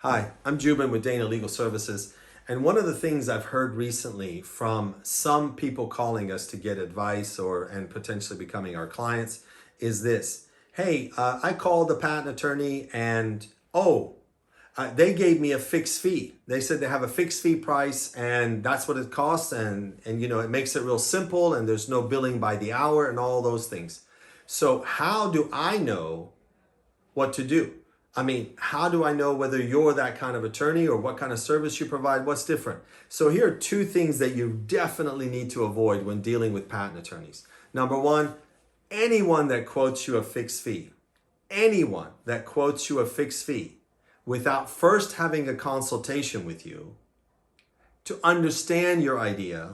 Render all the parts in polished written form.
Hi, I'm Jubin with Dana Legal Services. And one of the things I've heard recently from some people calling us to get advice and potentially becoming our clients is this. Hey, I called the patent attorney and they gave me a fixed fee. They said they have a fixed fee price and that's what it costs. And it makes it real simple and there's no billing by the hour and all those things. So how do I know what to do? I mean, how do I know whether you're that kind of attorney or what kind of service you provide? What's different? So here are two things that you definitely need to avoid when dealing with patent attorneys. Number one, anyone that quotes you a fixed fee, anyone that quotes you a fixed fee without first having a consultation with you to understand your idea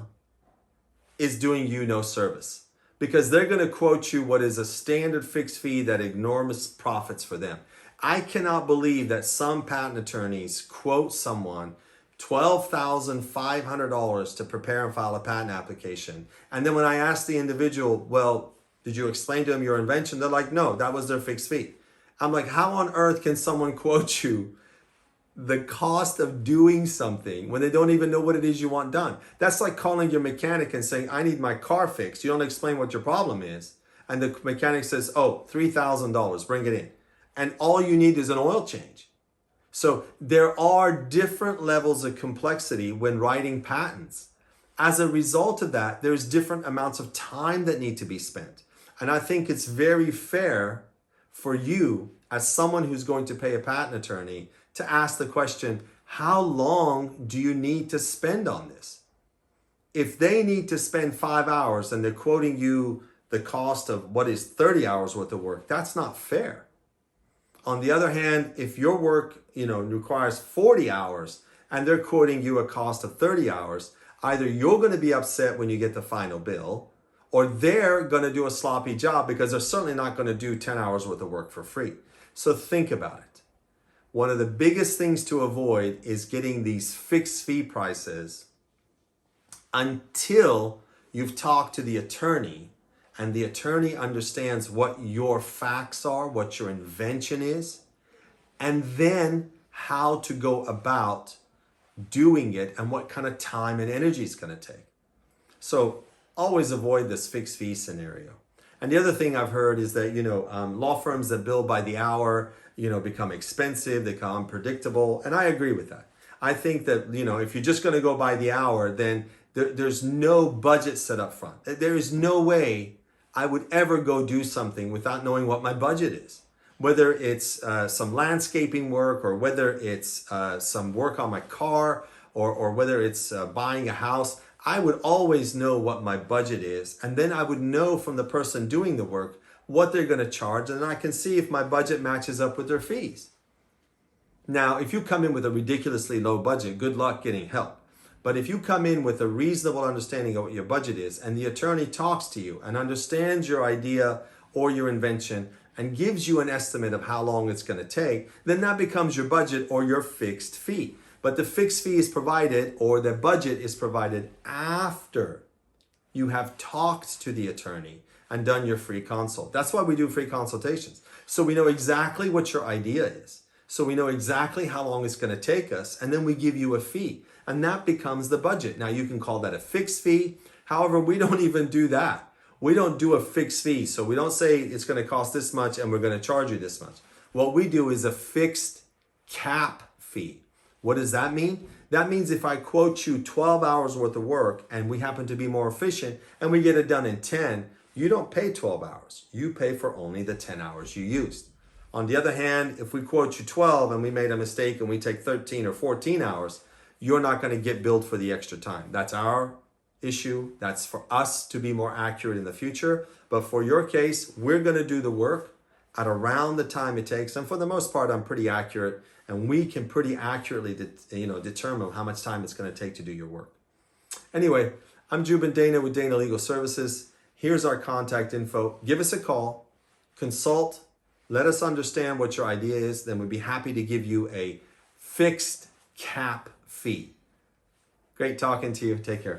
is doing you no service, because they're going to quote you what is a standard fixed fee that enormous profits for them. I cannot believe that some patent attorneys quote someone $12,500 to prepare and file a patent application. And then when I ask the individual, well, did you explain to them your invention? They're like, no, that was their fixed fee. I'm like, how on earth can someone quote you the cost of doing something when they don't even know what it is you want done? That's like calling your mechanic and saying, I need my car fixed. You don't explain what your problem is. And the mechanic says, oh, $3,000, bring it in. And all you need is an oil change. So there are different levels of complexity when writing patents. As a result of that, there's different amounts of time that need to be spent. And I think it's very fair for you, as someone who's going to pay a patent attorney, to ask the question, how long do you need to spend on this? If they need to spend 5 hours and they're quoting you the cost of what is 30 hours worth of work, that's not fair. On the other hand, if your work, requires 40 hours and they're quoting you a cost of 30 hours, either you're going to be upset when you get the final bill, or they're going to do a sloppy job because they're certainly not going to do 10 hours worth of work for free. So think about it. One of the biggest things to avoid is getting these fixed fee prices until you've talked to the attorney and the attorney understands what your facts are, what your invention is, and then how to go about doing it and what kind of time and energy it's going to take. So always avoid this fixed fee scenario. And the other thing I've heard is that, law firms that bill by the hour, become expensive, they become unpredictable. And I agree with that. I think that, if you're just going to go by the hour, then there's no budget set up front. There is no way I would ever go do something without knowing what my budget is. Whether it's some landscaping work, or whether it's some work on my car, or whether it's buying a house, I would always know what my budget is. And then I would know from the person doing the work what they're going to charge, and I can see if my budget matches up with their fees. Now, if you come in with a ridiculously low budget, good luck getting help. But if you come in with a reasonable understanding of what your budget is, and the attorney talks to you and understands your idea or your invention and gives you an estimate of how long it's going to take, then that becomes your budget or your fixed fee. But the fixed fee is provided, or the budget is provided, after you have talked to the attorney and done your free consult. That's why we do free consultations. So we know exactly what your idea is. So we know exactly how long it's going to take us, and then we give you a fee. And that becomes the budget. Now you can call that a fixed fee. However, we don't even do that. We don't do a fixed fee. So we don't say it's going to cost this much and we're going to charge you this much. What we do is a fixed cap fee. What does that mean? That means if I quote you 12 hours worth of work and we happen to be more efficient and we get it done in 10, you don't pay 12 hours. You pay for only the 10 hours you used. On the other hand, if we quote you 12 and we made a mistake and we take 13 or 14 hours, you're not going to get billed for the extra time. That's our issue. That's for us to be more accurate in the future. But for your case, we're going to do the work at around the time it takes. And for the most part, I'm pretty accurate. And we can pretty accurately determine how much time it's going to take to do your work. Anyway, I'm Jubin Dana with Dana Legal Services. Here's our contact info. Give us a call, consult, let us understand what your idea is. Then we'd be happy to give you a fixed cap fee. Great talking to you. Take care.